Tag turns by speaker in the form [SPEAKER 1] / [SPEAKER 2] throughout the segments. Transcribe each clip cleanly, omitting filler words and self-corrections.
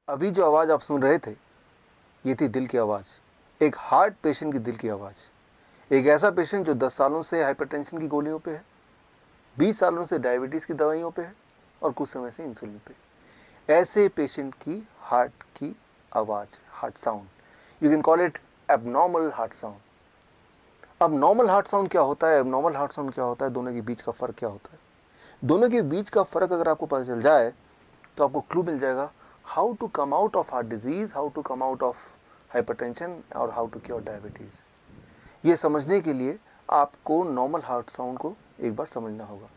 [SPEAKER 1] अभी जो आवाज़ आप सुन रहे थे, ये थी दिल की आवाज़, एक हार्ट पेशेंट की दिल की आवाज़। एक ऐसा पेशेंट जो 10 सालों से हाइपरटेंशन की गोलियों पे है, 20 सालों से डायबिटीज़ की दवाइयों पे है और कुछ समय से इंसुलिन पे। ऐसे पेशेंट की हार्ट की आवाज़, heart sound, you can call it abnormal heart sound. अब नॉर्मल हार्ट साउंड क्या होता है, एबनॉर्मल हार्ट साउंड क्या होता है, दोनों के बीच का फ़र्क क्या होता है? दोनों के बीच का फ़र्क अगर आपको पता चल जाए तो आपको क्लू मिल जाएगा how to come out of heart disease, how to come out of hypertension और हाउ टू क्योर डायबिटीज़। ये समझने के लिए आपको नॉर्मल हार्ट साउंड को एक बार समझना होगा।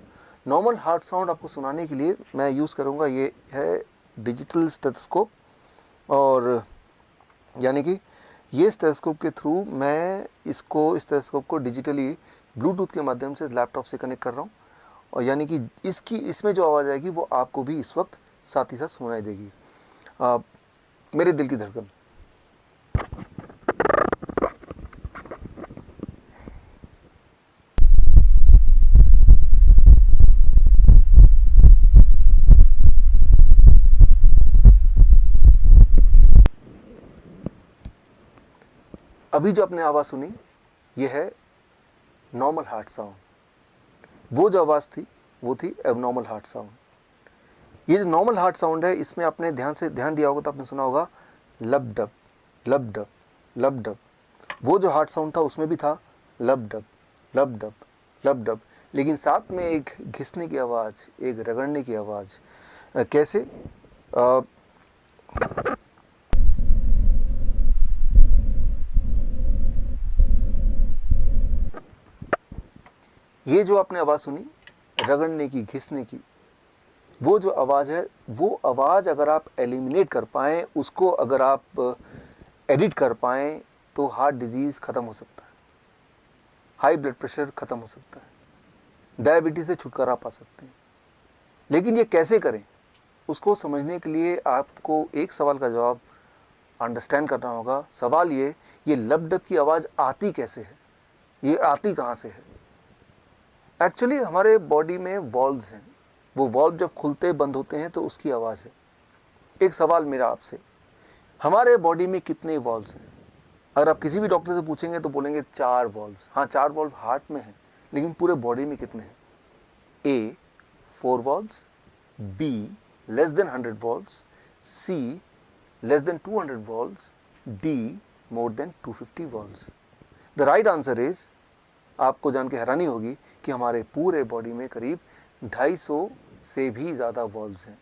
[SPEAKER 1] नॉर्मल हार्ट साउंड आपको सुनाने के लिए मैं यूज़ करूँगा, ये है डिजिटल स्टेथोस्कोप। और यानी कि ये स्टेथोस्कोप के थ्रू मैं इस स्टेथोस्कोप को डिजिटली ब्लूटूथ के माध्यम से लैपटॉप से कनेक्ट कर रहा हूँ। और यानी कि इसमें जो आवाज़ आएगी वो आपको भी इस वक्त साथ ही साथ सुनाई देगी। मेरे दिल की धड़कन। अभी जो आपने आवाज़ सुनी, ये है नॉर्मल हार्ट साउंड। वो जो आवाज़ थी वो थी एबनॉर्मल हार्ट साउंड। ये जो नॉर्मल हार्ट साउंड है, इसमें आपने ध्यान दिया होगा तो आपने सुना होगा लब डब लब डब लब डब। वो जो हार्ट साउंड था उसमें भी था लब डब लब डब लब डब, लेकिन साथ में एक घिसने की आवाज़, एक रगड़ने की आवाज़। कैसे? अ, ये जो आपने आवाज़ सुनी रगड़ने की, घिसने की, वो जो आवाज़ है, वो आवाज़ अगर आप एलिमिनेट कर पाएँ, उसको अगर आप एडिट कर पाएँ, तो हार्ट डिजीज़ ख़त्म हो सकता है, हाई ब्लड प्रेशर ख़त्म हो सकता है, डायबिटीज़ से छुटकारा पा सकते हैं। लेकिन ये कैसे करें, उसको समझने के लिए आपको एक सवाल का जवाब अंडरस्टैंड करना होगा। सवाल ये लब डब की आवाज़ आती कैसे है, ये आती कहाँ से है? एक्चुअली हमारे बॉडी में वॉल्व्स हैं, वो वॉल्व जब खुलते बंद होते हैं तो उसकी आवाज़ है। एक सवाल मेरा आपसे, हमारे बॉडी में कितने वॉल्व्स हैं? अगर आप किसी भी डॉक्टर से पूछेंगे तो बोलेंगे 4 वॉल्व्स। हाँ, 4 वॉल्व हार्ट में हैं, लेकिन पूरे बॉडी में कितने हैं? A 4 valves, B less than 100 valves, C less than 200 valves, D more than 250 valves. The right answer is, आपको जान के हैरानी होगी कि हमारे पूरे बॉडी में करीब 250 से भी ज़्यादा वॉल्व्स हैं,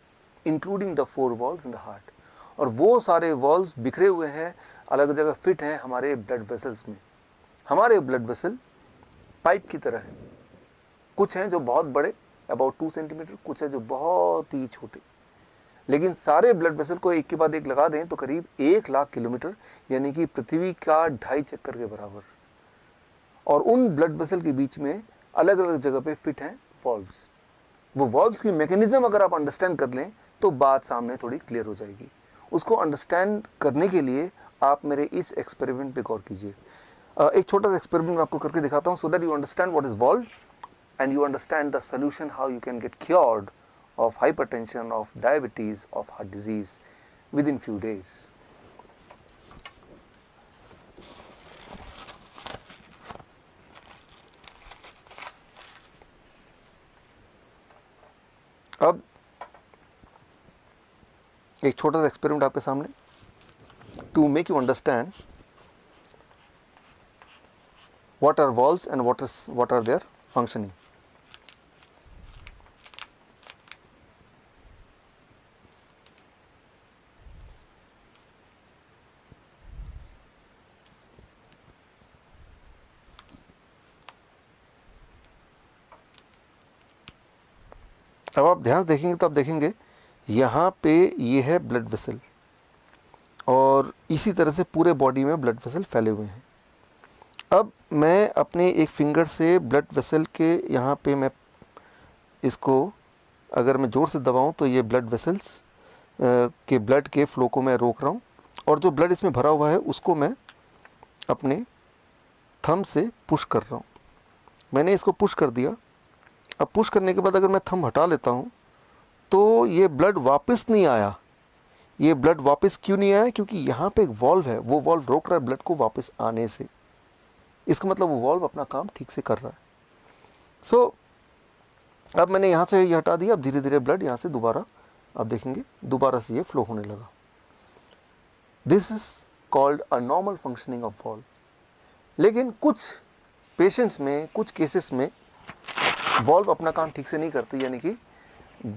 [SPEAKER 1] including the 4 valves in the heart. और वो सारे वॉल्व्स बिखरे हुए हैं, अलग जगह फिट हैं हमारे ब्लड वेसल्स में। हमारे ब्लड वेसल पाइप की तरह हैं, कुछ हैं जो बहुत बड़े अबाउट 2 सेंटीमीटर, कुछ है जो बहुत ही छोटे। लेकिन सारे ब्लड वेसल को एक के बाद एक लगा दें तो करीब 1 लाख किलोमीटर, यानी कि पृथ्वी का 2.5 चक्कर के बराबर। और उन ब्लड वेसल के बीच में अलग अलग जगह पे फिट हैं वॉल्व्स। वो वॉल्व्स की मैकेनिज्म अगर आप अंडरस्टैंड कर लें तो बात सामने थोड़ी क्लियर हो जाएगी। उसको अंडरस्टैंड करने के लिए आप मेरे इस एक्सपेरिमेंट पे गौर कीजिए। एक छोटा सा एक्सपेरिमेंट मैं आपको करके दिखाता हूँ, so that you understand what is valve and you understand the solution how you can get cured of hypertension, of diabetes, of heart disease within few days. अब एक छोटा सा एक्सपेरिमेंट आपके सामने, to make you understand what are valves and what are their functioning. अब आप ध्यान देखेंगे तो आप देखेंगे यहाँ पे ये है ब्लड वेसल, और इसी तरह से पूरे बॉडी में ब्लड वेसल फैले हुए हैं। अब मैं अपने एक फिंगर से ब्लड वेसल के यहाँ पे मैं इसको अगर मैं ज़ोर से दबाऊँ तो ये ब्लड वेसल्स के ब्लड के फ्लो को मैं रोक रहा हूँ, और जो ब्लड इसमें भरा हुआ है उसको मैं अपने थंब से पुश कर रहा हूँ। मैंने इसको पुश कर दिया अब पुश करने के बाद अगर मैं थंब हटा लेता हूँ तो ये ब्लड वापस नहीं आया। ये ब्लड वापस क्यों नहीं आया? क्योंकि यहाँ पे एक वॉल्व है, वो वॉल्व रोक रहा है ब्लड को वापस आने से। इसका मतलब वो वॉल्व अपना काम ठीक से कर रहा है। सो अब मैंने यहाँ से ये हटा दिया। अब धीरे धीरे ब्लड यहाँ से दोबारा, आप देखेंगे दोबारा से ये फ्लो होने लगा। This is called a normal functioning of valve. लेकिन कुछ पेशेंट्स में, कुछ केसेस में वॉल्व अपना काम ठीक से नहीं करती, यानी कि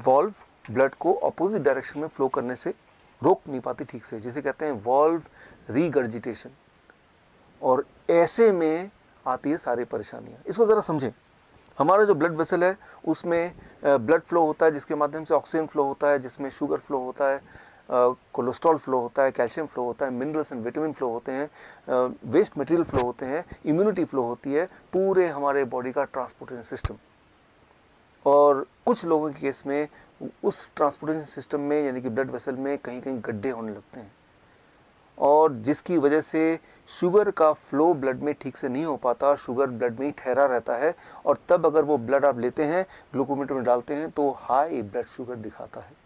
[SPEAKER 1] वॉल्व ब्लड को अपोजिट डायरेक्शन में फ्लो करने से रोक नहीं पाती ठीक से, जिसे कहते हैं वॉल्व रीगर्जिटेशन। और ऐसे में आती है सारी परेशानियां। इसको ज़रा समझें। हमारा जो ब्लड वेसल है उसमें ब्लड फ्लो होता है, जिसके माध्यम से ऑक्सीजन फ्लो होता है, जिसमें शुगर फ्लो होता है, कोलेस्ट्रॉल फ्लो होता है, कैल्शियम फ्लो होता है, मिनरल्स एंड विटामिन फ्लो होते हैं, वेस्ट मटेरियल फ्लो होते हैं, इम्यूनिटी फ्लो होती है, पूरे हमारे बॉडी का ट्रांसपोर्टेशन सिस्टम। और कुछ लोगों के केस में उस ट्रांसपोर्टेशन सिस्टम में, यानी कि ब्लड वेसल में, कहीं कहीं गड्ढे होने लगते हैं, और जिसकी वजह से शुगर का फ्लो ब्लड में ठीक से नहीं हो पाता, शुगर ब्लड में ही ठहरा रहता है। और तब अगर वो ब्लड आप लेते हैं, ग्लूकोमीटर में डालते हैं, तो हाई ब्लड शुगर दिखाता है।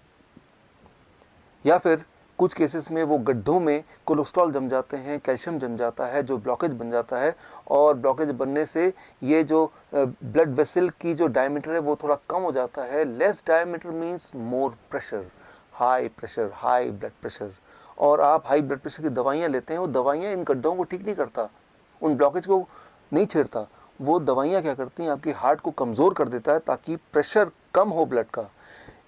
[SPEAKER 1] या फिर कुछ केसेस में वो गड्ढों में कोलेस्ट्रॉल जम जाते हैं, कैल्शियम जम जाता है, जो ब्लॉकेज बन जाता है। और ब्लॉकेज बनने से ये जो ब्लड वेसल की जो डायमीटर है वो थोड़ा कम हो जाता है। Less diameter means more pressure, high blood pressure. और आप हाई ब्लड प्रेशर की दवाइयाँ लेते हैं, वो दवाइयाँ इन गड्ढों को ठीक नहीं करता, उन ब्लॉकेज को नहीं छेड़ता। वो दवाइयाँ क्या करती हैं, आपकी हार्ट को कमज़ोर कर देता है ताकि प्रेशर कम हो ब्लड का।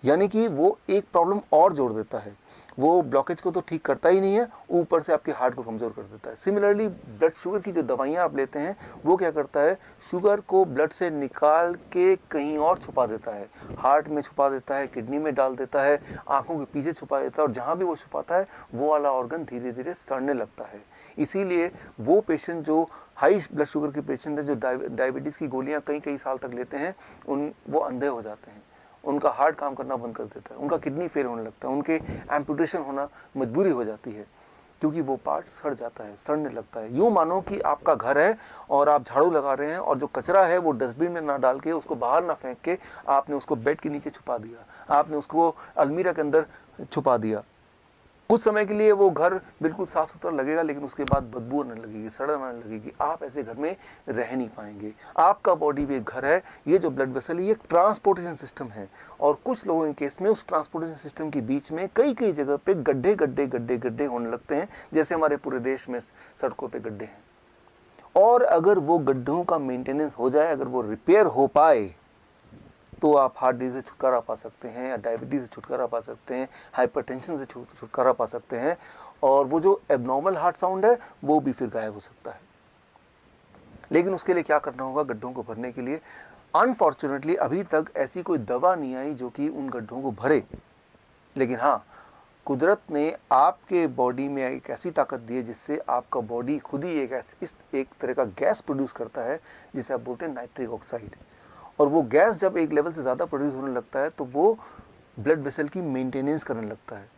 [SPEAKER 1] यानी कि वो एक प्रॉब्लम और जोड़ देता है। वो ब्लॉकेज को तो ठीक करता ही नहीं है, ऊपर से आपके हार्ट को कमज़ोर कर देता है। सिमिलरली ब्लड शुगर की जो दवाइयाँ आप लेते हैं, वो क्या करता है, शुगर को ब्लड से निकाल के कहीं और छुपा देता है, हार्ट में छुपा देता है, किडनी में डाल देता है, आंखों के पीछे छुपा देता है। और जहाँ भी वो छुपाता है वो वाला ऑर्गन धीरे धीरे सड़ने लगता है। इसीलिए वो पेशेंट जो हाई ब्लड शुगर के पेशेंट है, जो डायबिटीज़ की गोलियाँ कई कई साल तक लेते हैं, वो अंधे हो जाते हैं, उनका हार्ट काम करना बंद कर देता है, उनका किडनी फेल होने लगता है, उनके एम्पुटेशन होना मजबूरी हो जाती है, क्योंकि वो पार्ट सड़ जाता है, सड़ने लगता है। यूँ मानो कि आपका घर है और आप झाड़ू लगा रहे हैं, और जो कचरा है वो डस्टबिन में ना डाल के, उसको बाहर ना फेंक के, आपने उसको बेड के नीचे छुपा दिया, आपने उसको अलमीरा के अंदर छुपा दिया। कुछ समय के लिए वो घर बिल्कुल साफ सुथरा लगेगा, लेकिन उसके बाद बदबू आने लगेगी, सड़न आने लगेगी। आप ऐसे घर में रह नहीं पाएंगे। आपका बॉडी भी एक घर है। ये जो ब्लड वेसल है, ये ट्रांसपोर्टेशन सिस्टम है। और कुछ लोगों के केस में उस ट्रांसपोर्टेशन सिस्टम के बीच में कई कई जगह पे गड्ढे गड्ढे गड्ढे गड्ढे होने लगते हैं, जैसे हमारे पूरे देश में सड़कों पर गड्ढे हैं। और अगर वो गड्ढों का मेंटेनेंस हो जाए, अगर वो रिपेयर हो पाए, तो आप हार्ट डिजीज से छुटकारा पा सकते हैं, या डायबिटीज़ से छुटकारा पा सकते हैं, हाइपरटेंशन से छुटकारा पा सकते हैं। और वो जो एबनॉर्मल हार्ट साउंड है वो भी फिर गायब हो सकता है। लेकिन उसके लिए क्या करना होगा, गड्ढों को भरने के लिए? अनफॉर्चुनेटली अभी तक ऐसी कोई दवा नहीं आई जो कि उन गड्ढों को भरे। लेकिन हाँ, कुदरत ने आपके बॉडी में एक ऐसी ताकत दी है जिससे आपका बॉडी खुद ही एक तरह का गैस प्रोड्यूस करता है, जिसे आप बोलते हैं नाइट्रिक ऑक्साइड। और वो गैस जब एक लेवल से ज़्यादा प्रोड्यूस होने लगता है, तो वो ब्लड वेसल की मेंटेनेंस करने लगता है।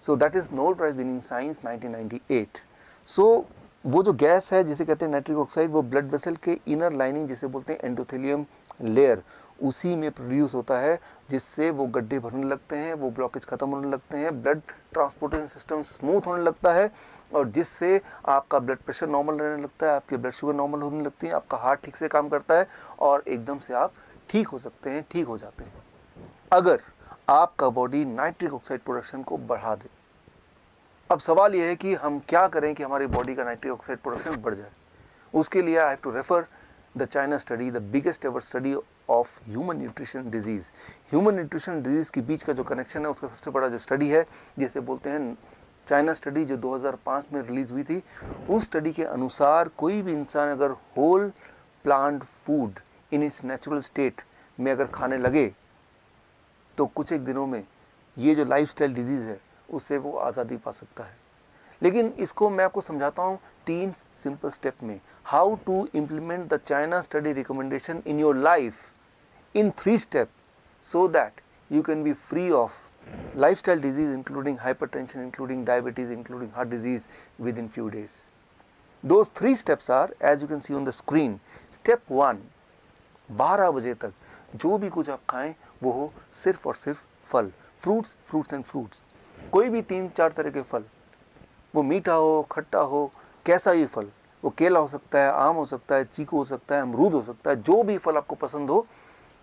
[SPEAKER 1] So that is Nobel prize winning science 1998। सो वो जो गैस है जिसे कहते हैं नाइट्रिक ऑक्साइड, वो ब्लड वेसल के इनर लाइनिंग जिसे बोलते हैं एंडोथेलियम लेयर, उसी में प्रोड्यूस होता है, जिससे वो गड्ढे भरने लगते हैं, वो ब्लॉकेज खत्म होने लगते हैं, ब्लड ट्रांसपोर्टेशन सिस्टम स्मूथ होने लगता है, और जिससे आपका ब्लड प्रेशर नॉर्मल रहने लगता है, आपकी ब्लड शुगर नॉर्मल होने लगती है, आपका हार्ट ठीक से काम करता है, और एकदम से आप ठीक हो सकते हैं, ठीक हो जाते हैं, अगर आपका बॉडी नाइट्रिक ऑक्साइड प्रोडक्शन को बढ़ा दे। अब सवाल यह है कि हम क्या करें कि हमारी बॉडी का नाइट्रिक ऑक्साइड प्रोडक्शन बढ़ जाए। उसके लिए I have to refer the China study, the biggest ever study of human nutrition disease. Human nutrition disease के बीच का जो कनेक्शन है, उसका सबसे बड़ा जो स्टडी है, जिसे बोलते हैं चाइना स्टडी, जो 2005 में रिलीज़ हुई थी। उस स्टडी के अनुसार कोई भी इंसान अगर whole plant food in its natural state में अगर खाने लगे, तो कुछ एक दिनों में ये जो लाइफस्टाइल डिजीज़ है उससे वो आज़ादी पा सकता है। लेकिन इसको मैं आपको समझाता हूँ 3 सिंपल स्टेप में, how to implement the China study recommendation in your life in 3 step, so that you can be free of lifestyle disease including hypertension, including diabetes, including heart disease within few days. Those 3 steps are, as you can see on the screen. Step 1, 12 बजे तक जो भी कुछ आप खाएं वो हो सिर्फ और सिर्फ फल, फ्रूट्स, फ्रूट्स एंड फ्रूट्स। कोई भी 3-4 तरह के फल, वो मीठा हो, खट्टा हो, कैसा भी फल, वो केला हो सकता है, आम हो सकता है, चीकू हो सकता है, अमरूद हो सकता है, जो भी फल आपको पसंद हो,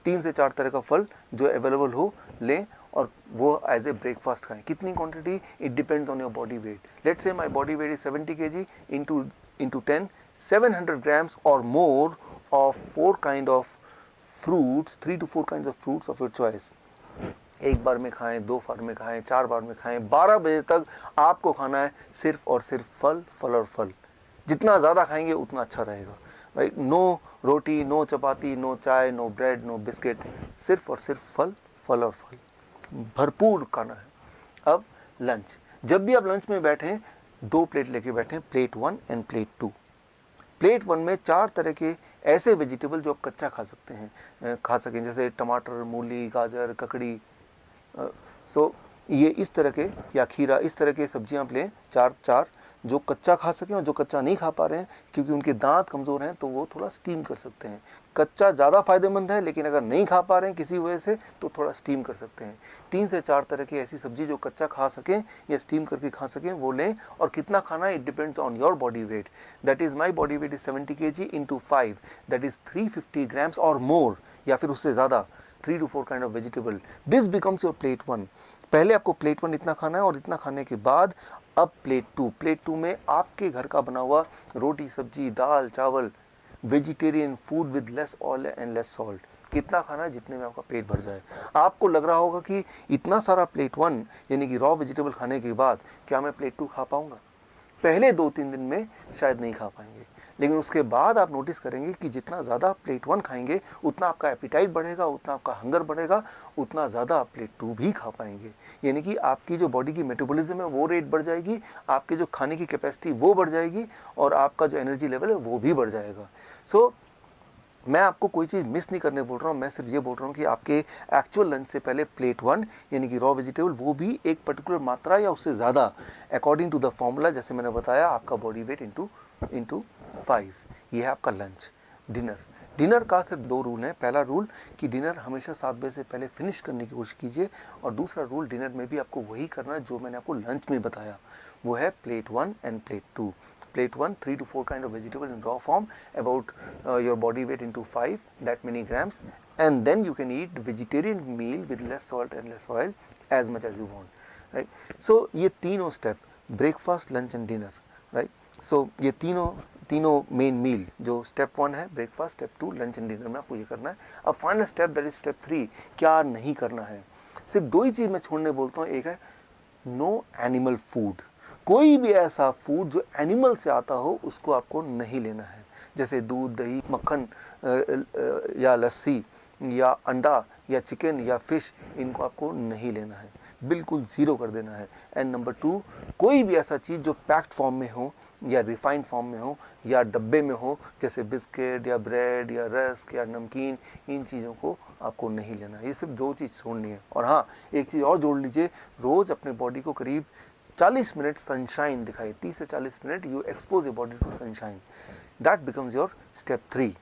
[SPEAKER 1] 3 से 4 तरह का फल जो अवेलेबल हो लें और वो एज ए ब्रेकफास्ट खाएं। कितनी quantity? It depends on your body weight. Let's say my body weight is 70 kg, into 10, 700 grams or more of 4 kind of fruits, 3 to 4 kinds of fruits of your choice। एक बार में खाएं, 2 बार में खाएं, 4 बार में खाएं, 12 बजे तक आपको खाना है सिर्फ और सिर्फ फल, फल और फल। जितना ज़्यादा खाएंगे उतना अच्छा रहेगा, राइट। नो रोटी, नो चपाती, नो चाय, नो ब्रेड, नो बिस्किट, सिर्फ और सिर्फ फल, फल और फल, भरपूर खाना है। अब लंच, जब भी आप लंच में बैठें 2 प्लेट लेके बैठें, प्लेट 1 एंड प्लेट 2। प्लेट 1 में 4 तरह के ऐसे वेजिटेबल जो आप कच्चा खा सकते हैं, खा सकें, जैसे टमाटर, मूली, गाजर, ककड़ी, सो ये इस तरह के, या खीरा, इस तरह के सब्जियां आप लें, 4 जो कच्चा खा सकें, और जो कच्चा नहीं खा पा रहे हैं क्योंकि उनके दांत कमज़ोर हैं तो वो थोड़ा स्टीम कर सकते हैं। कच्चा ज़्यादा फायदेमंद है, लेकिन अगर नहीं खा पा रहे हैं किसी वजह से तो थोड़ा स्टीम कर सकते हैं। 3 से 4 तरह की ऐसी सब्जी जो कच्चा खा सकें या स्टीम करके खा सकें वो लें। और कितना खाना है, it depends on your body weight. That is my body weight is 70 kg into 5, that is 350 grams और मोर, या फिर उससे ज़्यादा, 3 to 4 kind of vegetable। This becomes your plate 1। पहले आपको प्लेट 1 इतना खाना है, और इतना खाने के बाद अब प्लेट 2। प्लेट 2 में आपके घर का बना हुआ रोटी, सब्जी, दाल, चावल, vegetarian food with less oil and less salt. कितना खाना है? जितने में आपका पेट भर जाए। आपको लग रहा होगा कि इतना सारा प्लेट 1 यानी कि रॉ वेजिटेबल खाने के बाद क्या मैं प्लेट 2 खा पाऊंगा? पहले 2-3 दिन में शायद नहीं खा पाएंगे, लेकिन उसके बाद आप नोटिस करेंगे कि जितना ज़्यादा प्लेट 1 खाएंगे उतना आपका एपिटाइट बढ़ेगा, उतना आपका हंगर बढ़ेगा, उतना ज़्यादा आप प्लेट 2 भी खा पाएंगे। यानी कि आपकी जो बॉडी की मेटाबॉलिज्म है वो रेट बढ़ जाएगी, आपके जो खाने की कैपेसिटी वो बढ़ जाएगी, और आपका जो एनर्जी लेवल है वो भी बढ़ जाएगा। सो मैं आपको कोई चीज़ मिस नहीं करने बोल रहा हूँ, मैं सिर्फ ये बोल रहा हूँ कि आपके एक्चुअल लंच से पहले प्लेट 1 यानी कि रॉ वेजिटेबल, वो भी एक पर्टिकुलर मात्रा या उससे ज़्यादा, अकॉर्डिंग टू द फॉर्मूला, जैसे मैंने बताया, आपका बॉडी वेट इंटू 5। ये है आपका लंच। डिनर का सिर्फ 2 रूल हैं। पहला रूल कि डिनर हमेशा 7 बजे से पहले फिनिश करने की कोशिश कीजिए, और दूसरा रूल डिनर में भी आपको वही करना है जो मैंने आपको लंच में बताया, वो है plate 1 end plate 2। Plate 1, 3 to 4 kind of vegetable in raw form, about your body weight into 5, that many grams, and then you can eat vegetarian meal with less salt and less oil as much as you want, right? So ये तीनों step, breakfast, lunch and dinner, right? So ये तीनों main मील, जो step 1 है breakfast, step 2 lunch and dinner में आपको ये करना है। अब final step, that is step 3, क्या नहीं करना है। सिर्फ 2 ही चीज़ मैं छोड़ने बोलता हूँ, एक है नो एनिमल फूड। कोई भी ऐसा फूड जो एनिमल से आता हो उसको आपको नहीं लेना है, जैसे दूध, दही, मक्खन या लस्सी या अंडा या चिकन या फिश, इनको आपको नहीं लेना है, बिल्कुल ज़ीरो कर देना है। एंड नंबर 2, कोई भी ऐसा चीज़ जो पैक्ड फॉर्म में हो या रिफाइंड फॉर्म में हो या डब्बे में हो, जैसे बिस्किट या ब्रेड या रस्क या नमकीन, इन चीज़ों को आपको नहीं लेना है। ये सिर्फ 2 चीज़ छोड़नी है। और हाँ, एक चीज़ और जोड़ लीजिए, रोज़ अपने बॉडी को करीब 40 मिनट सनशाइन दिखाइए, 30 से 40 minute you expose your body to sunshine, that becomes your step 3।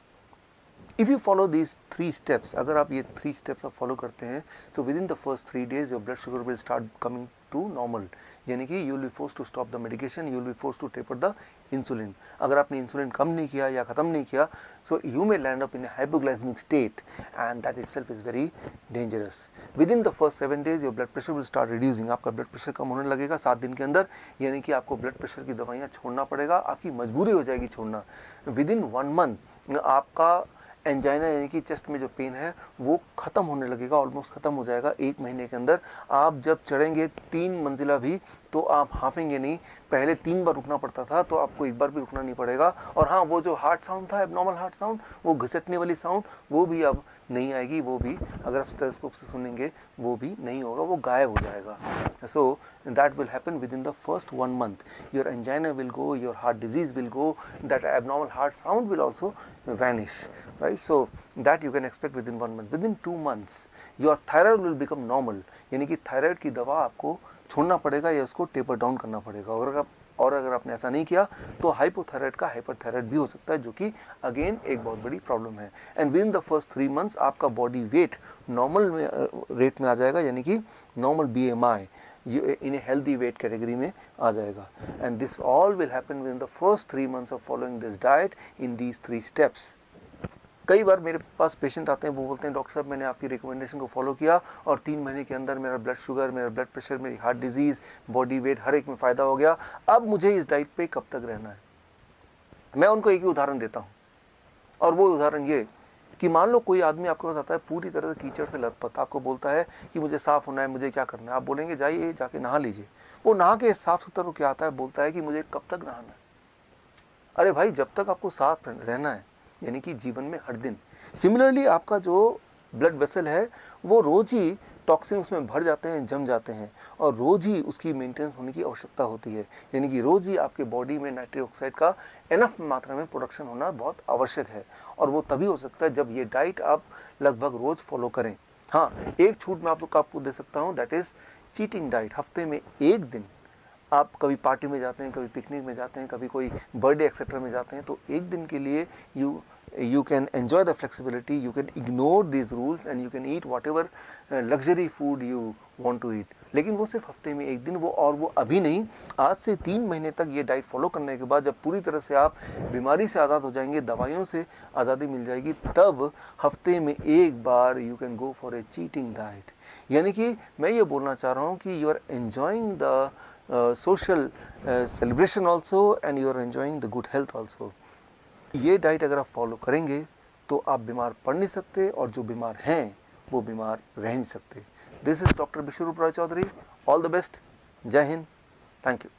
[SPEAKER 1] If you follow these 3 steps, अगर आप ये 3 स्टेप्स आप फॉलो करते हैं, so within the first 3 days your blood sugar will start coming to normal, यानी कि you will be force to stop the medication, you will be force to taper the insulin. अगर आपने insulin कम नहीं किया या ख़त्म नहीं किया, so you may land up in hypoglycaemic state, and that itself is very dangerous. Within the first 7 days your blood pressure will start reducing, आपका blood pressure कम होने लगेगा 7 दिन के अंदर, यानी कि आपको ब्लड प्रेशर की दवाइयाँ छोड़ना पड़ेगा, आपकी मजबूरी हो जाएगी छोड़ना। विद इन 1 month आपका एंजाइना यानी कि चेस्ट में जो पेन है वो ख़त्म होने लगेगा, ऑलमोस्ट ख़त्म हो जाएगा 1 महीने के अंदर। आप जब चढ़ेंगे 3 मंजिला भी तो आप हाफेंगे नहीं, पहले 3 बार रुकना पड़ता था, तो आपको 1 बार भी रुकना नहीं पड़ेगा। और हाँ, वो जो हार्ट साउंड था, एबनॉर्मल हार्ट साउंड, वो घिसटने वाली साउंड, वो भी अब नहीं आएगी, वो भी अगर आप स्टेथोस्कोप से सुनेंगे वो भी नहीं होगा, वो गायब हो जाएगा। सो that will happen within the first 1 month. Your angina will go, your heart disease will go, that abnormal heart sound will also vanish, right? So that you can expect within 1 month. Within 2 months your thyroid will become normal, यानी कि thyroid की दवा आपको छोड़ना पड़ेगा या उसको taper down करना पड़ेगा। और अगर आप और अगर आपने ऐसा नहीं किया तो हाइपोथायराइड का हाइपरथायराइड भी हो सकता है, जो कि अगेन एक बहुत बड़ी प्रॉब्लम है। And with in the first 3 months आपका बॉडी वेट नॉर्मल रेट में आ जाएगा, यानी कि normal BMI in a healthy weight category में आ जाएगा। And this all will happen with in the first 3 months of following this diet in these 3 steps. कई बार मेरे पास patient आते हैं, वो बोलते हैं डॉक्टर साहब मैंने आपकी रिकमेंडेशन को फॉलो किया और 3 महीने के अंदर मेरा ब्लड शुगर, मेरा ब्लड प्रेशर, मेरी हार्ट डिजीज़, बॉडी वेट हर एक में फ़ायदा हो गया, अब मुझे इस डाइट पे कब तक रहना है। मैं उनको एक ही उदाहरण देता हूँ, और वो उदाहरण ये कि मान लो कोई आदमी आपके पास आता है पूरी तरह से कीचड़ से लथपथ, आपको बोलता है कि मुझे साफ़ होना है, मुझे क्या करना है। आप बोलेंगे जाइए जाके नहा लीजिए। वो नहा के साफ़ सुथरा होकर आता है, बोलता है कि मुझे कब तक नहाना है। अरे भाई, जब तक आपको साफ रहना है, यानी कि जीवन में हर दिन। सिमिलरली आपका जो ब्लड वेसल है वो रोज़ ही टॉक्सिन उसमें भर जाते हैं, जम जाते हैं, और रोज़ ही उसकी मेंटेनेंस होने की आवश्यकता होती है। यानी कि रोज़ ही आपके बॉडी में नाइट्रिक ऑक्साइड का एनफ मात्रा में प्रोडक्शन होना बहुत आवश्यक है, और वो तभी हो सकता है जब ये डाइट आप लगभग रोज़ फॉलो करें। हाँ, एक छूट मैं आपको दे सकता हूँ, दैट इज़ चीटिंग डाइट। हफ्ते में एक दिन आप कभी पार्टी में जाते हैं, कभी पिकनिक में जाते हैं, कभी कोई बर्थडे एक्सेट्रा में जाते हैं, तो एक दिन के लिए you can enjoy the flexibility, you can ignore these rules and you can eat whatever luxury food you want to eat। लेकिन वो सिर्फ हफ्ते में एक दिन, वो अभी नहीं, आज से 3 महीने तक ये डाइट फॉलो करने के बाद जब पूरी तरह से आप बीमारी से आज़ाद हो जाएंगे, दवाइयों से आज़ादी मिल जाएगी, तब हफ्ते में एक बार you can go for a cheating diet. यानी कि मैं ये बोलना चाह रहा हूँ कि you are enjoying the social celebration also and you are enjoying the good health also। ये डाइट अगर आप फॉलो करेंगे तो आप बीमार पड़ नहीं सकते, और जो बीमार हैं वो बीमार रह नहीं सकते। This is doctor Vishwaroop Roy Chowdhury. All the best. जय हिंद। Thank you.